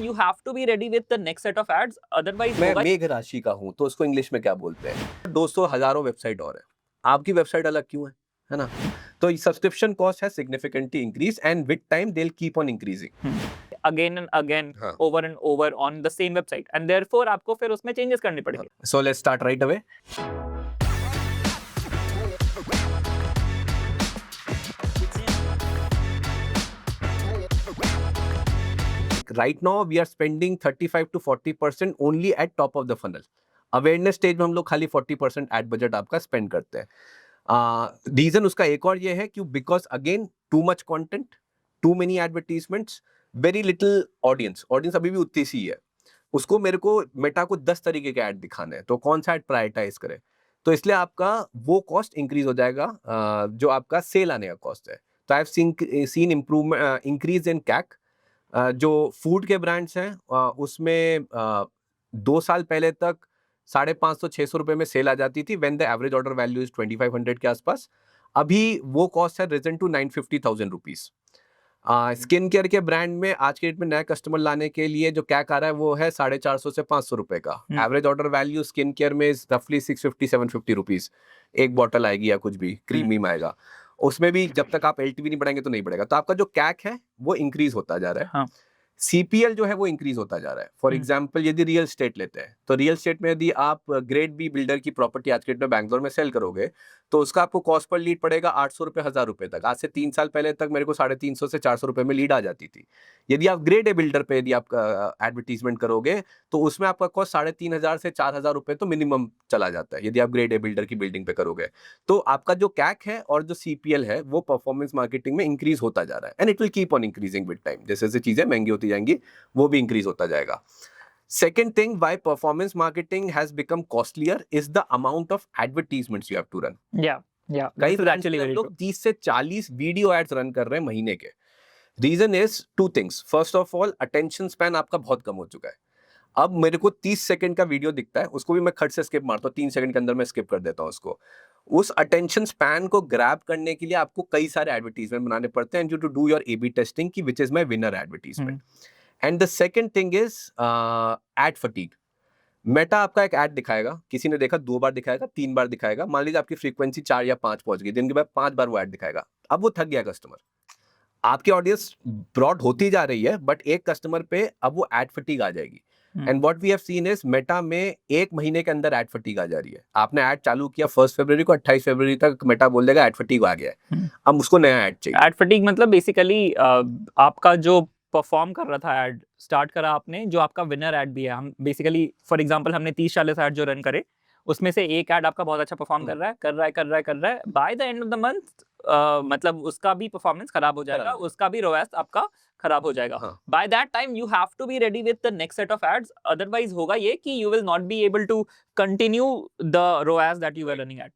time you have to be ready with the next set of ads, otherwise मैं होगा मेघ राशि का हूँ तो उसको इंग्लिश में क्या बोलते हैं? 200 हजारों वेबसाइट और है, आपकी वेबसाइट अलग क्यों है ना? तो सब्सक्रिप्शन कॉस्ट है significantly increase and with time they will keep on increasing again and again हाँ. over and over on the same website, and therefore आपको फिर उसमें changes करने पड़ेंगे. So let's start right away. Right now we are spending 35 to 40% only at top of the funnel. Awareness stage में हम लोग खाली 40% एड बजट आपका स्पेंड करते हैं. रीजन उसका एक और ये है कि because again too much content, too many advertisements, very little audience अभी भी उतनी सी है. उसको मेरे को मेटा को 10 तरीके के ऐड दिखाने हैं, तो कौन सा ऐड प्रायोरिटाइज करे, तो इसलिए आपका वो कॉस्ट इंक्रीज हो जाएगा जो आपका सेल आने का कॉस्ट है. तो I have seen improvement increase in cake. जो फूड के ब्रांड्स हैं उसमें 2 साल पहले तक 550-600 रुपए में सेल आ जाती थी when the average order value is 2500 के आसपास. अभी वो कॉस्ट है risen to 950,000 rupees. Skin care के ब्रांड में आज के डेट में नया कस्टमर लाने के लिए जो कैक आ रहा है वो है 450 से 500 रुपए का. Average order value skin care में रफली 650-750 रुपीज. एक बॉटल आएगी या कुछ भी क्रीमी में आएगा. उसमें भी जब तक आप एलटीवी नहीं बढ़ाएंगे तो नहीं बढ़ेगा. तो आपका जो कैक है वो इंक्रीज होता जा रहा है. हाँ. सीपीएल जो है वो इंक्रीज होता जा रहा है. फॉर एग्जांपल यदि रियल स्टेट लेते हैं तो रियल स्टेट में यदि आप ग्रेड बी बिल्डर की प्रॉपर्टी आज के डेट में बैंगलोर में सेल करोगे तो उसका आपको कॉस्ट पर लीड पड़ेगा 800 रुपए 1000 रुपए तक. आज से 3 साल पहले तक मेरे को 350 से 400 रुपए में लीड आ जाती थी. यदि आप ग्रेड ए बिल्डर पे यदि आप एडवर्टीजमेंट करोगे तो उसमें आपका कॉस्ट 3500 से 4000 रुपए तो मिनिमम चला जाता है यदि आप ग्रेड ए बिल्डर की बिल्डिंग पे करोगे. तो आपका जो कैक है और जो सीपीएल है वो परफॉर्मेंस मार्केटिंग में इंक्रीज होता जा रहा है and it will keep on increasing with time. जैसे जैसे चीजें महंगी होती जाएंगी वो भी इंक्रीज होता जाएगा. Second thing why performance marketing has become costlier is the amount of advertisements you have to run. Yeah. कई actually लोग 30 से 40 वीडियो एड्स रन कर रहे हैं महीने के. Reason is two things. First of all attention span आपका बहुत कम हो चुका है. अब मेरे को 30 सेकंड का वीडियो दिखता है, उसको भी मैं खट से स्किप मारता हूँ, 3 सेकंड के अंदर मैं स्किप कर देता हूँ उसको. उस अटेंशन स्पैन को ग्रैब करने के लिए आपको कई सारे एडवर्टीजमेंट बनाने पड़ते हैं, to do your AB testing की which is my winner advertisement. And the second thing is ad fatigue. Meta आपका एक ऐड दिखाएगा, किसी ने देखा 2 बार दिखाएगा, 3 बार दिखाएगा. मान लीजिए आपकी फ्रीक्वेंसी 4 या 5 पहुंच गई, दिन के बाद 5 बार वो ऐड दिखाएगा. अब वो थक गया कस्टमर. आपकी ऑडियंस ब्रॉड होती जा रही है बट एक कस्टमर पे अब वो एड फटीग आ जाएगी. And what we have seen is Meta में 1 महीने के अंदर एड फटीग आ जा रही है. आपने ऐड चालू किया 1 फरवरी को, 28 फरवरी तक मेटा बोल देगा एड फटीग आ गया है. अब उसको नया ऐड चाहिए. एड फटीग मतलब बेसिकली आपका जो परफॉर्म कर रहा था ऐड स्टार्ट करा आपने, जो आपका विनर ऐड भी है. हम बेसिकली फॉर एग्जांपल हमने 30-40 ऐड जो रन करे उसमें से एक ऐड आपका बहुत अच्छा परफॉर्म कर रहा है. By the end of the month मतलब उसका भी परफॉर्मेंस खराब हो जाएगा, उसका भी रोएस आपका खराब हो जाएगा. By that time you have to be ready with the next set of ads, otherwise होगा ये कि you will not be able to continue the ROAS that you were running at.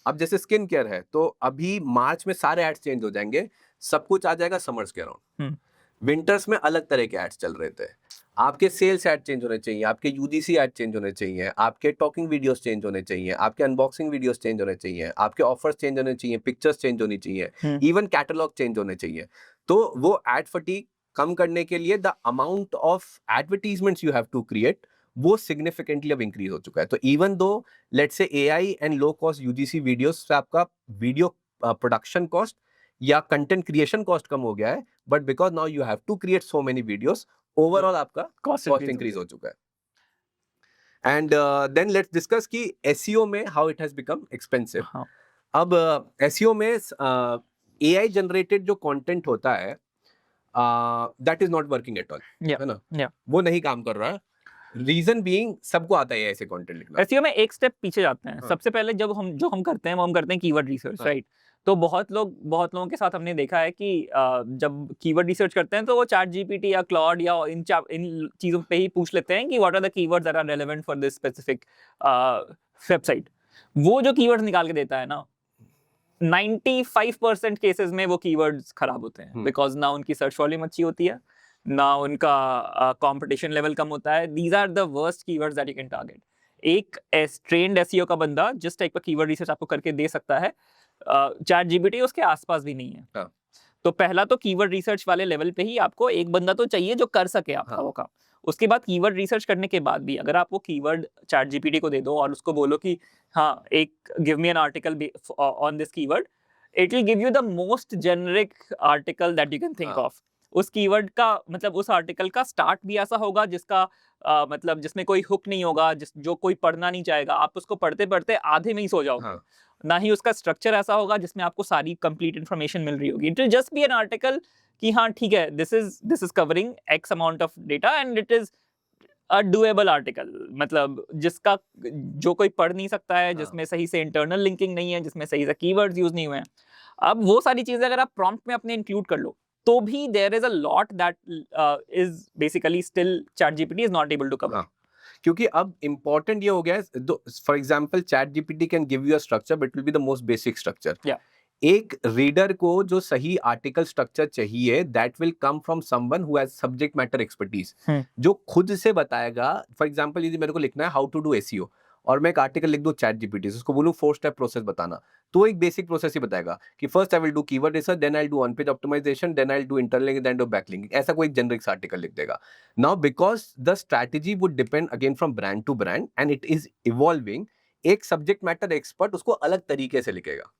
अब जैसे स्किन केयर है तो अभी मार्च में सारे एड्स चेंज हो जाएंगे, सब कुछ आ जाएगा समर्स के अराउंड. विंटर्स में अलग तरह के एड्स चल रहे थे. आपके सेल्स एड चेंज होने चाहिए, आपके यूजीसी एड चेंज होने चाहिए, आपके टॉकिंग वीडियोस चेंज होने चाहिए, आपके अनबॉक्सिंग वीडियोस चेंज होने चाहिए, आपके ऑफर्स चेंज होने चाहिए, पिक्चर्स चेंज होनी चाहिए, इवन कैटलॉग चेंज होने चाहिए. तो वो एड फटीग कम करने के लिए the amount of advertisements you have to create वो सिग्निफिकेंटली अब इंक्रीज हो चुका है. तो even though let's say AI and low cost UGC videos से आपका वीडियो प्रोडक्शन कॉस्ट या कंटेंट क्रिएशन कॉस्ट कम हो गया है, but because now you have to create so many videos overall आपका कॉस्ट इंक्रीज हो चुका है. एंड देन लेट्स डिस्कस कि एसईओ में how it has become expensive. अब एसईओ में एआई जनरेटेड जो कंटेंट होता है that is not working at all, है ना. वो नहीं काम कर रहा है. रीजन बीइंग सबको आता है ऐसे कंटेंट लिखना. एसईओ में एक स्टेप पीछे जाते हैं. सबसे पहले जब हम करते हैं वो हम करते हैं कीवर्ड रिसर्च, राइट. तो बहुत लोगों के साथ हमने देखा है कि जब कीवर्ड रिसर्च करते हैं तो वो चैट जीपीटी या क्लॉड या इन चीज़ों पे ही पूछ लेते हैं कि what are the keywords that are relevant for this specific website. वो जो कीवर्ड्स निकाल के देता है ना, 95% केसेस में वो कीवर्ड्स खराब होते हैं, बिकॉज ना उनकी सर्च वॉल्यूम अच्छी होती है, ना उनका कंपटीशन लेवल कम होता है. These are the worst keywords that you can target. एक ट्रेंड एसईओ का बंदा जिस टाइप का कीवर्ड रिसर्च आपको करके दे सकता है, चैट जीपीटी उसके आसपास भी नहीं है. तो पहला तो कीवर्ड रिसर्च वाले लेवल पे ही आपको एक बंदा तो चाहिए जो कर सके आपका हाँ। वो काम। उसके बाद कीवर्ड रिसर्च करने के बाद भी अगर आप वो कीवर्ड चैट जीपीटी को दे दो और उसको बोलो कि हाँ एक give me an article on this keyword, it will give you the most generic article that you can think हाँ। ऑफ। उस कीवर्ड का मतलब उस आर्टिकल का स्टार्ट भी ऐसा होगा जिसका मतलब जिसमें कोई हुक नहीं होगा, जो कोई पढ़ना नहीं चाहेगा, आप उसको पढ़ते पढ़ते आधे में ही सो जाओगे। हाँ। ना ही उसका स्ट्रक्चर ऐसा होगा जिसमें आपको सारी कंप्लीट इन्फॉर्मेशन मिल रही होगी। It will just be an article कि हाँ ठीक है, this is covering x amount of data and it is a doable article, मतलब जिसका जो कोई पढ़ नहीं सकता है, हाँ। जिसमें सही से इंटरनल लिंकिंग नहीं है, जिसमें सही से कीवर्ड्स यूज नहीं हुए हैं। अब वो सारी चीजें अगर आप प्रॉम्प्ट में अपने इंक्लूड कर लो तो भी there is a lot that is basically still ChatGPT is not able to cover. हाँ, क्योंकि अब इम्पोर्टेंट ये हो गया है, for example ChatGPT can give you a structure but will be the most basic structure. Yeah. एक reader को जो सही आर्टिकल स्ट्रक्चर चाहिए that will come from someone who has subject matter expertise, जो खुद से बताएगा। फॉर एग्जाम्पल यदि मेरे को लिखना है हाउ टू डू एसईओ और मैं एक आर्टिकल लिख दूं चैट जीपीटी से, उसको बोलूं 4 स्टेप प्रोसेस बताना, तो एक बेसिक प्रोसेस ही बताएगा कि first I will do keyword research, then I will do on page optimisation, then I will do interlink, then do backlinking, ऐसा कोई जेनरिक आर्टिकल लिख देगा। Now because the strategy would depend again from brand to brand and it is evolving, एक subject matter expert उसको अलग तरीके से लिखेगा।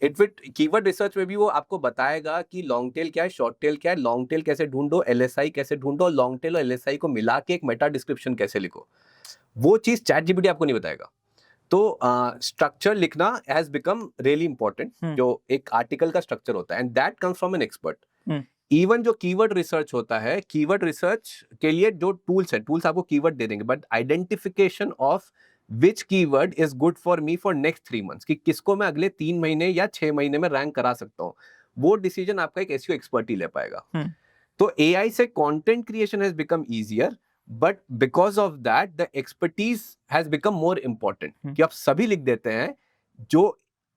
कीवर्ड रिसर्च में भी वो आपको बताएगा कि लॉन्ग टेल क्या है, शॉर्ट टेल क्या है, लॉन्ग टेल कैसे ढूंढो, एलएसआई कैसे ढूंढो, लॉन्ग टेल और एलएसआई को मिला के एक मेटा डिस्क्रिप्शन कैसे लिखो। वो चीज चैट जीपीटी आपको नहीं बताएगा। तो स्ट्रक्चर लिखना हैज बिकम रियली इंपॉर्टेंट, जो एक आर्टिकल का स्ट्रक्चर होता है and that comes from an expert. Even जो कीवर्ड रिसर्च होता है, कीवर्ड रिसर्च के लिए जो टूल्स है, टूल्स आपको कीवर्ड दे देंगे, but identification of which keyword is good for me for next 3 months, कि किसको मैं अगले 3 महीने या 6 महीने में रैंक करा सकता हूँ, वो डिसीजन आपका एक एसईओ एक्सपर्ट ही ले पाएगा। तो एआई से content creation has become easier, but because of that the expertise has become more important, कि आप सभी लिख देते हैं। जो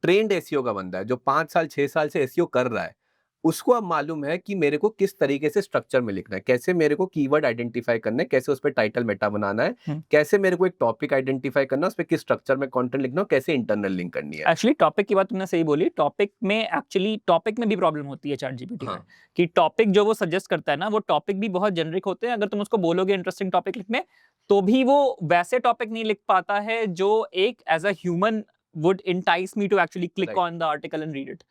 ट्रेंड एसईओ का बंदा है, जो 5 साल 6 साल से एसईओ कर रहा है, उसको अब मालूम है कि मेरे को किस तरीके से स्ट्रक्चर में लिखना है, कैसे मेरे को कीवर्ड आइडेंटिफाई करना है, कैसे उस पर टाइटल मेटा बनाना है, कैसे मेरे को एक टॉपिक आइडेंटिफाई करना है, उस पर किस स्ट्रक्चर में कंटेंट लिखना है, कैसे इंटरनल लिंक करनी है। एक्चुअली टॉपिक की बात तुमने सही बोली। टॉपिक में भी प्रॉब्लम होती है चैट जीपीटी में, कि टॉपिक जो वो सजेस्ट करता है ना, वो टॉपिक भी बहुत जेनरिक होते हैं। अगर तुम उसको बोलोगे इंटरेस्टिंग टॉपिक लिखने, तो भी वो वैसे टॉपिक नहीं लिख पाता है जो एक as a human would entice me to actually click on the article and read it.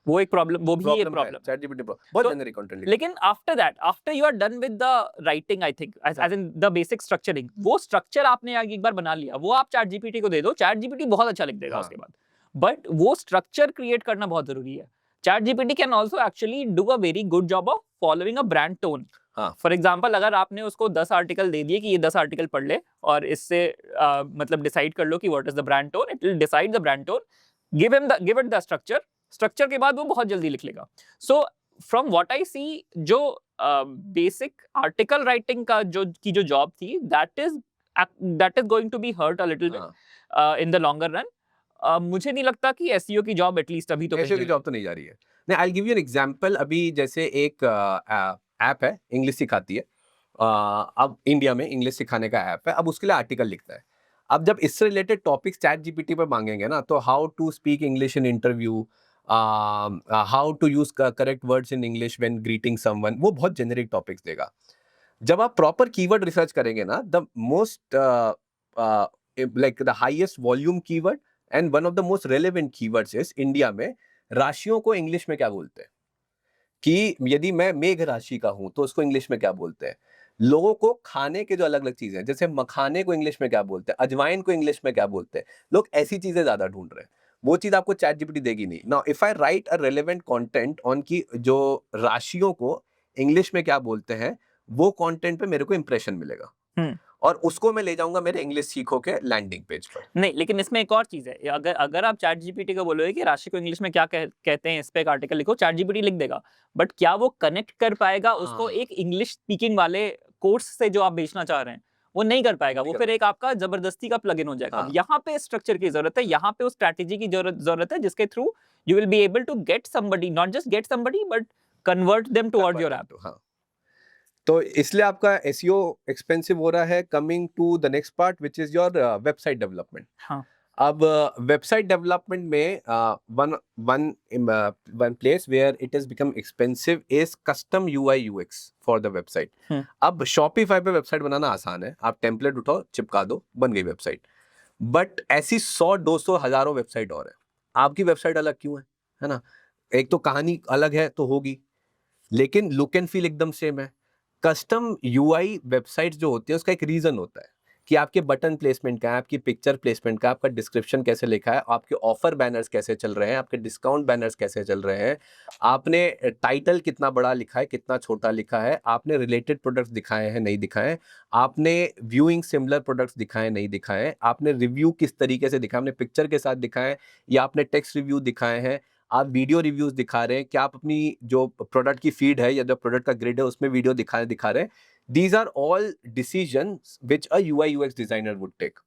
वो एक प्रॉब्लम, वो भी एक प्रॉब्लम चैट जीपीटी बहुत जेनरिक कंटेंट। लेकिन after you are done with the writing, I think as in the basic structuring, वो structure आपने एक बार बना लिया, वो आप चैट जीपीटी को दे दो, चैट जीपीटी बहुत अच्छा लिख देगा उसके बाद। बट वो स्ट्रक्चर क्रिएट करना बहुत जरूरी है। Chat GPT can also actually do a very good job of following a brand tone. For example, अगर आपने उसको 10 आर्टिकल दे दिए कि ये 10 आर्टिकल पढ़ ले और इससे मतलब डिसाइड कर लो कि what is the brand tone, it will decide the brand tone. Give it the structure के बाद वो बहुत जल्दी लिख लेगा। सो फ्रॉम व्हाट आई सी, जो बेसिक आर्टिकल राइटिंग का जो जॉब थी, that is going to be hurt a little bit in the longer run. मुझे नहीं लगता कि एसईओ की जॉब एटलीस्ट अभी तो एसईओ की जॉब तो नहीं जा रही है। नहीं, I will give you an example. अभी जैसे एक ऐप है, इंग्लिश सिखाती है। अब इंडिया में इंग्लिश सिखाने का ऐप है, अब उसके लिए आर्टिकल लिखता है। अब जब इससे रिलेटेड टॉपिक्स चैट जीपीटी पर मांगेंगे ना, तो how to speak English in interview, how to use correct words in English when greeting someone, वो बहुत जेनेरिक टॉपिक्स देगा। जब आप प्रॉपर कीवर्ड रिसर्च करेंगे ना, the most like the highest volume keyword and one of the most relevant keywords is, India में राशियों को इंग्लिश में क्या बोलते हैं, कि यदि मैं मेघ राशि का हूं तो उसको इंग्लिश में क्या बोलते हैं। लोगों को खाने के जो अलग अलग चीजें हैं, जैसे मखाने को इंग्लिश में क्या बोलते हैं, अजवाइन को इंग्लिश में क्या बोलते हैं, लोग ऐसी चीजें ज्यादा ढूंढ रहे हैं। वो चीज आपको चैट जीपीटी देगी नहीं। Now if I right a relevant content on की जो राशियों को इंग्लिश में क्या बोलते हैं, वो कंटेंट पे मेरे को इंप्रेशन मिलेगा और उसको मैं ले जाऊंगा मेरे इंग्लिश सीखो के लैंडिंग पेज पर। नहीं, लेकिन इसमें एक और चीज है। अगर आप चैट जीपीटी को बोलोगे कि राशि को इंग्लिश में क्या कहते हैं, इस पे एक आर्टिकल लिखो, चैट जीपीटी लिख देगा। बट क्या वो कनेक्ट कर पाएगा उसको एक इंग्लिश स्पीकिंग वाले कोर्स से जो आप बेचना चाह रहे हैं? वो नहीं कर पाएगा। वो फिर एक आपका जबरदस्ती का प्लगइन हो जाएगा। यहाँ पे स्ट्रक्चर की जरूरत है, यहाँ पे उस स्ट्रैटेजी की जरूरत है जिसके through you will be able to get somebody, not just get somebody but convert them toward your app. तो इसलिए आपका एसईओ एक्सपेंसिव हो रहा है। Coming to the next part which is your website development. अब वेबसाइट डेवलपमेंट में one place where it has become expensive is custom UI UX for the website. अब Shopify पे वेबसाइट बनाना आसान है, आप टेम्पलेट उठाओ, चिपका दो, बन गई वेबसाइट। बट ऐसी 100-200 हजारों वेबसाइट और है, आपकी वेबसाइट अलग क्यों है ना? एक तो कहानी अलग है तो होगी, लेकिन लुक एंड फील एकदम सेम है। कस्टम यूआई वेबसाइट्स जो होती है उसका एक रीजन होता है कि आपके बटन प्लेसमेंट क्या है, आपकी पिक्चर प्लेसमेंट का, आपका डिस्क्रिप्शन कैसे लिखा है, आपके ऑफर बैनर्स कैसे चल रहे हैं, आपके डिस्काउंट बैनर्स कैसे चल रहे हैं, आपने टाइटल कितना बड़ा लिखा है, कितना छोटा लिखा है, आपने रिलेटेड प्रोडक्ट्स दिखाए हैं नहीं दिखाए, आपने व्यूइंग सिमिलर प्रोडक्ट्स दिखाए नहीं दिखाए, आपने रिव्यू किस तरीके से दिखाया, आपने पिक्चर के साथ दिखाए या आपने टेक्स्ट रिव्यू दिखाए हैं, आप वीडियो रिव्यूज दिखा रहे हैं, क्या आप अपनी जो प्रोडक्ट की फीड है या जो प्रोडक्ट का ग्रिड है उसमें वीडियो दिखा रहे हैं। These are all decisions which a UI UX designer would take.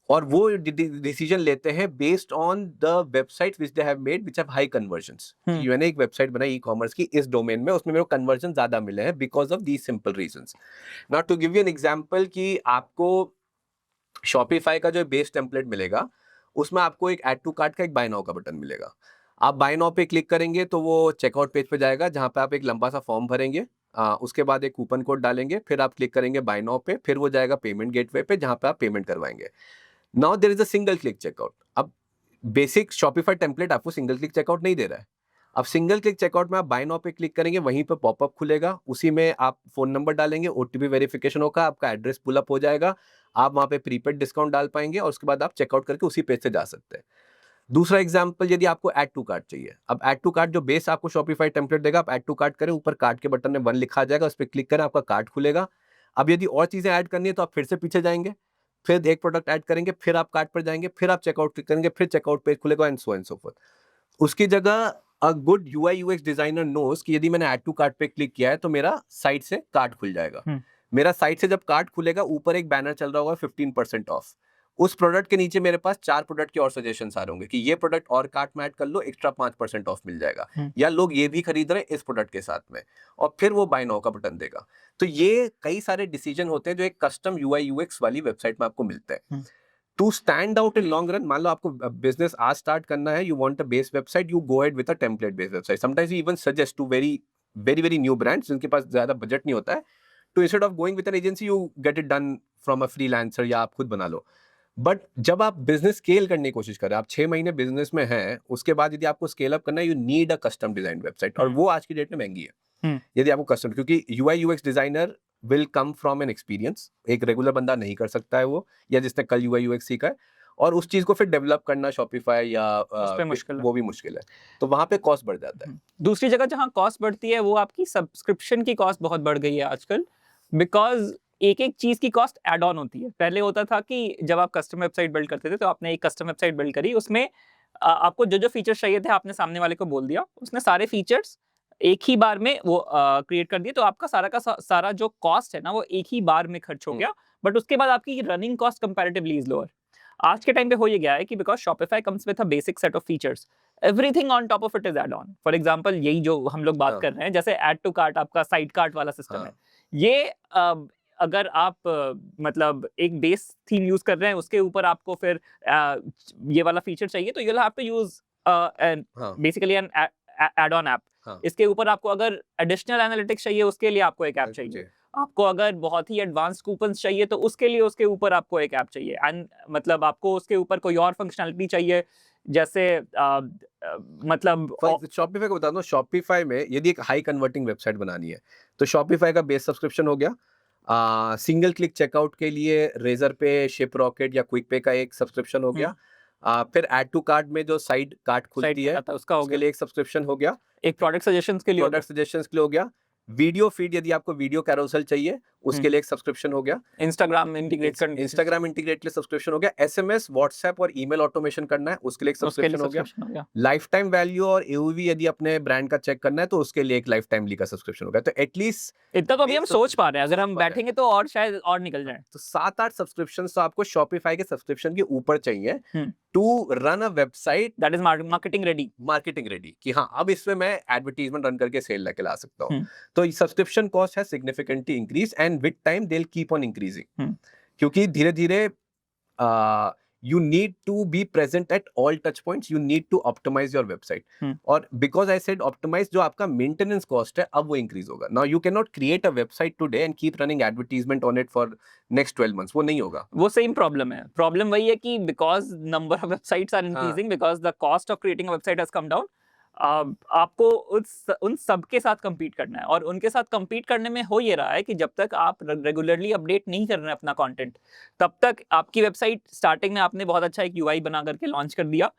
और वो डिसीजन लेते हैं based on the website which they have made which have high convergence. मैंने एक वेबसाइट बनाई ई कॉमर्स की इस डोमेन में, उसमें मेरे को कन्वर्जन ज्यादा मिले हैं because of these simple reasons. Now to give you an example कि आपको शॉपिफाई का जो बेस टेम्पलेट मिलेगा उसमें आपको एक ऐड टू कार्ट का एक बाय नाउ का बटन मिलेगा। आप बाय नाउ पे क्लिक करेंगे तो वो चेकआउट पेज पे जाएगा जहाँ पे आप एक लंबा सा फॉर्म भरेंगे, उसके बाद एक कूपन कोड डालेंगे, फिर आप क्लिक करेंगे बाय नाउ पे, फिर वो जाएगा पेमेंट गेटवे पे जहाँ पे आप पेमेंट करवाएंगे। Now there is a single click checkout. अब बेसिक शॉपिफाई टेम्पलेट आपको सिंगल क्लिक चेकआउट नहीं दे रहा है। अब सिंगल क्लिक चेकआउट में आप बाय नाउ पे क्लिक करेंगे, वहीं पे पॉपअप खुलेगा, उसी में आप फोन नंबर डालेंगे, ओटीपी वेरिफिकेशन होगा, आपका एड्रेस पुल अप हो जाएगा, आप वहां पे प्रीपेड डिस्काउंट डाल पाएंगे और उसके बाद आप चेकआउट करके उसी पेज से जा सकते हैं। दूसरा एग्जांपल, यदि आपको ऐड टू कार्ट चाहिए, अब ऐड टू कार्ट जो बेस आपको शॉपिफाई टेम्पलेट देगा, आप ऐड टू कार्ट करें, ऊपर कार्ट के बटन में 1 लिखा आ जाएगा, उस पर क्लिक करें, आपका कार्ट खुलेगा। अब यदि और चीजें ऐड करनी है तो आप फिर से पीछे जाएंगे, फिर एक प्रोडक्ट ऐड करेंगे, फिर आप कार्ट पर जाएंगे, फिर आप चेकआउट क्लिक करेंगे, फिर चेकआउट पेज खुलेगा एंड सो फोर्थ। उसकी जगह a good UI UX designer knows कि यदि मैंने ऐड टू कार्ट पे क्लिक किया है तो मेरा साइट से कार्ट खुल जाएगा। मेरा साइट से जब कार्ट खुलेगा ऊपर एक बैनर चल रहा होगा 15% ऑफ, उस प्रोडक्ट के नीचे मेरे पास 4 प्रोडक्ट के और सजेशंस आ रहे होंगे कि ये प्रोडक्ट और कार्ट में ऐड कर लो, एक्स्ट्रा 5% ऑफ मिल जाएगा, या लोग ये भी खरीद रहे हैं इस प्रोडक्ट के साथ में, और फिर वो बाय नाउ का बटन देगा। तो ये कई सारे डिसीजन होते हैं जो एक कस्टम यूआई यूएक्स वाली वेबसाइट में आपको मिलते हैं। To stand out in long run, मान लो आपको बिजनेस आज स्टार्ट करना है, you want a base website, you go ahead with a template based website. Sometimes we even suggest to very very very new brands जिनके पास ज्यादा budget नहीं होता है, तो instead of going with an agency you get it done from a freelancer या आप खुद बना लो। बट जब आप बिजनेस स्केल करने की कोशिश करें, आप 6 महीने बिजनेस में हैं, उसके बाद यदि आपको स्केल अप करना है, you need a custom design website, और वो आज की डेट में महंगी है। यदि आपको कस्टम, क्योंकि UI UX designer will come from an experience, एक रेगुलर बंदा नहीं कर सकता है वो, या जिसने कल यूआई यूएक्स सीखा है, और उस चीज को फिर डेवलप करना शॉपिफाई या वो भी मुश्किल है, तो वहां पे कॉस्ट बढ़ जाता है। दूसरी जगह जहां कॉस्ट बढ़ती है वो आपकी सब्सक्रिप्शन की कॉस्ट बहुत बढ़ गई है आजकल, बिकॉज एक एक चीज की कॉस्ट एड ऑन होती है। पहले होता था कि जब आप कस्टम वेबसाइट बिल्ड करते थे तो आपने एक कस्टम वेबसाइट बिल्ड करी, उसमें आपको जो जो फीचर्स चाहिए थे आपने सामने वाले को बोल दिया, उसने सारे फीचर्स एक ही बार में वो क्रिएट कर दिए, तो आपका सारा का सारा जो कॉस्ट है ना वो एक ही बार में खर्च हो गया, बट उसके बाद आपकी running cost comparatively is lower. आज के टाइम पे हो ये गया है कि because Shopify comes with a basic set of features, everything on top of it is add on. For example यही जो हम लोग बात कर रहे हैं, जैसे ऐड टू कार्ट आपका साइड कार्ट वाला सिस्टम है, ये अगर आप मतलब एक बेस थीम यूज कर रहे हैं, उसके ऊपर आपको फिर ये वाला फीचर चाहिए, तो you will have to use basically an add on app. इसके ऊपर आपको अगर एडिशनल एनालिटिक्स चाहिए उसके लिए आपको एक ऐप चाहिए, आपको अगर बहुत ही एडवांस कूपन्स चाहिए तो उसके लिए उसके ऊपर आपको एक ऐप चाहिए, एंड मतलब आपको उसके ऊपर कोई और फंक्शनैलिटी चाहिए, जैसे मतलब शॉपिफाई को बता दो, शॉपिफाई में यदि एक हाई कन्वर्टिंग वेबसाइट बनानी है तो शॉपिफाई का बेस सब्सक्रिप्शन हो गया, सिंगल क्लिक चेकआउट के लिए रेजर पे, शिप रॉकेट या क्विक पे का एक सब्सक्रिप्शन हो गया, फिर ऐड टू कार्ट में जो साइड कार्ट खुलती है उसका उसके लिए एक सब्सक्रिप्शन हो गया, एक प्रोडक्ट सजेशंस के लिए हो गया, वीडियो फीड यदि आपको वीडियो कैरोसेल चाहिए उसके लिए एक सब्सक्रिप्शन हो गया, इंस्टाग्राम इंटीग्रेट के लिए सब्सक्रिप्शन हो गया, एसएमएस, व्हाट्सएप और ईमेल ऑटोमेशन करना है उसके लिए एक सब्सक्रिप्शन हो गया, लाइफ टाइम वैल्यू और एओवी यदि अपने ब्रांड का चेक करना है तो उसके लिए एक लाइफ टाइमली का सब्सक्रिप्शन हो गया। तो एटलीस्ट इतना तो अभी हम सोच पा रहे हैं, अगर हम बैठेंगे तो और शायद और निकल जाए। तो 7-8 सब्सक्रिप्शन तो आपको शॉपिफाई के सब्सक्रिप्शन के ऊपर चाहिए to run a website that is marketing ready कि हाँ अब इसमें मैं एडवर्टीजमेंट रन करके सेल लेके ला सकता हूँ। तो सब्सक्रिप्शन कॉस्ट है significantly increase and with time they will keep on increasing, क्योंकि धीरे धीरे you need to be present at all touch points, you need to optimize your website. और because I said optimize, जो आपका maintenance cost है अब वो increase होगा. Now you cannot create a website today and keep running advertisement on it for next 12 months. वो नहीं होगा. वो सेम प्रॉब्लम है. प्रॉब्लम वही है कि because number of websites are increasing, because the cost of creating a website has come down. आपको उन सब के साथ compete करना है, और उनके साथ compete करने में हो ये रहा है कि जब तक आप रेगुलरली अपडेट नहीं कर रहे हैं अपना कंटेंट, तब तक आपकी वेबसाइट स्टार्टिंग में आपने बहुत अच्छा एक UI बना करके लॉन्च कर दिया,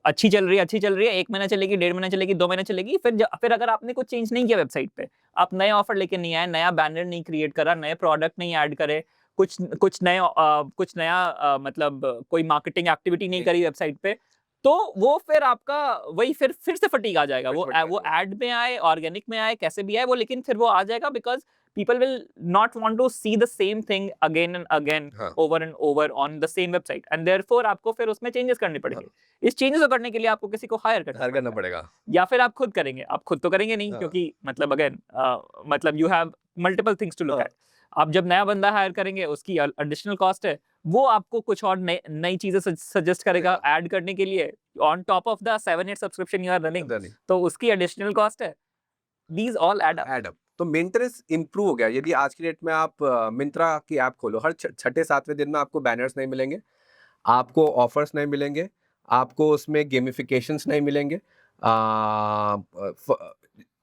अच्छी चल रही है, 1 महीना चलेगी, 1.5 महीना चलेगी, 2 महीने चलेगी, फिर अगर आपने कुछ चेंज नहीं किया वेबसाइट पे, आप नए ऑफर लेके नहीं आए, नया बैनर नहीं क्रिएट करा, नए प्रोडक्ट नहीं ऐड करे, कुछ नया मतलब कोई मार्केटिंग एक्टिविटी नहीं करी वेबसाइट पे, तो वो फिर आपका वही फिर से फटीग आ जाएगा. वो एड में आए, ऑर्गेनिक में आए, कैसे भी आए वो, लेकिन फिर वो आ जाएगा because people will not want to see the same thing again and again, over and over on the same website, and therefore आपको फिर उसमें changes करने पड़ेंगे. इस changes को करने के लिए आपको किसी को hire करना पड़ेगा, या फिर आप खुद करेंगे. आप खुद तो करेंगे नहीं, क्योंकि मतलब again मतलब you have multiple things to look at. आप जब नया बंदा हायर करेंगे, उसकी एडिशनल कॉस्ट है, वो आपको कुछ और नई चीजें सजेस्ट करेगा ऐड करने के लिए on top of the 7-8 subscription you are running, तो उसकी एडिशनल कॉस्ट है. These all add up. तो मेंटेनेंस इंप्रूव हो गया. यदि आज की डेट में आप मिंत्रा की ऐप खोलो, हर 6-7वें दिन में आपको बैनर्स नहीं मिलेंगे, आपको ऑफर्स नहीं मिलेंगे, आपको उसमें गेमिफिकेशंस नहीं मिलेंगे.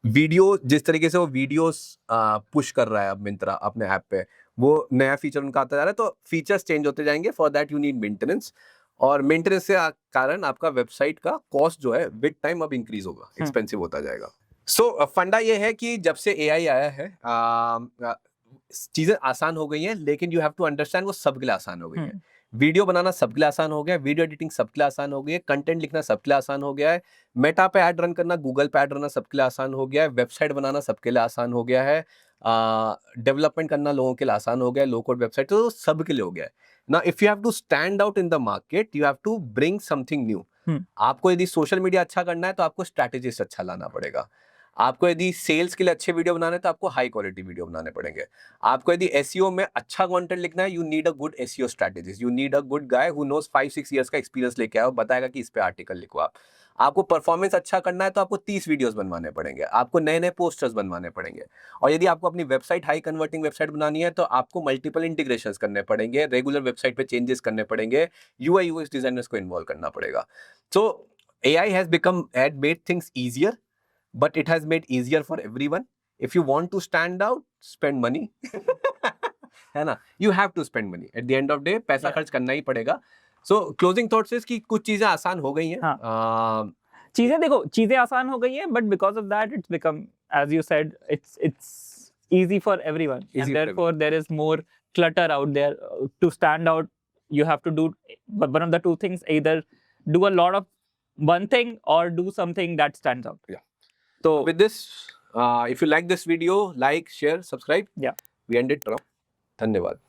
वीडियो जिस तरीके से वो वीडियोस पुश कर रहा है अब मिंत्रा अपने ऐप पे, वो नया फीचर उनका आता जा रहा है, तो फीचर्स चेंज होते जाएंगे. For that you need maintenance, और मेंटेनेंस के कारण आपका वेबसाइट का कॉस्ट जो है विद टाइम अब इंक्रीज होगा, एक्सपेंसिव होता जाएगा. सो फंडा ये है कि जब से AI आया है चीजें आसान हो गई हैं, लेकिन यू हैव टू अंडरस्टैंड वो सबके लिए आसान हो गई है. वीडियो बनाना सबके लिए आसान हो गया है, वीडियो एडिटिंग सबके लिए आसान हो गई है, कंटेंट लिखना सबके लिए आसान हो गया है, मेटा पे ऐड रन करना, गूगल पे ऐड रन सबके लिए आसान हो गया है, वेबसाइट बनाना सबके लिए आसान हो गया है, डेवलपमेंट करना लोगों के लिए आसान हो गया है, लो कोड वेबसाइट तो सबके लिए हो गया है. ना if you have to stand out in the market, you have to bring something new. आपको यदि सोशल मीडिया अच्छा करना है तो आपको स्ट्रैटेजिस्ट अच्छा लाना पड़ेगा. आपको यदि सेल्स के लिए अच्छे वीडियो बनाने तो आपको हाई क्वालिटी वीडियो बनाने पड़ेंगे. आपको यदि एसईओ में अच्छा कंटेंट लिखना है, you need a good SEO strategist, you need a good guy who knows 5-6 years का एक्सपीरियंस लेके आया, बताएगा कि इस पे आर्टिकल लिखो. आपको परफॉर्मेंस अच्छा करना है तो आपको 30 वीडियोस बनवाने पड़ेंगे, आपको नए पोस्टर्स बनवाने पड़ेंगे. और यदि आपको अपनी वेबसाइट हाई कन्वर्टिंग वेबसाइट बनानी है तो आपको मल्टीपल इंटीग्रेशंस करने पड़ेंगे, रेगुलर वेबसाइट पे चेंजेस करने पड़ेंगे, यूआई यूएक्स डिजाइनर्स को इन्वॉल्व करना पड़ेगा. सो AI had made things easier, but it has made easier for everyone. If you want to stand out, spend money. है ना? You have to spend money. At the end of day, पैसा खर्च करना ही पड़ेगा. So closing thoughts is कि कुछ चीजें आसान हो गई हैं. चीजें आसान हो गई हैं, but because of that, it's become, as you said, it's easy for everyone, and therefore there is more clutter out there. To stand out, you have to do one of the two things: either do a lot of one thing or do something that stands out. Yeah. So with this, if you like this video, like, share, subscribe. Yeah. We end it now. धन्यवाद.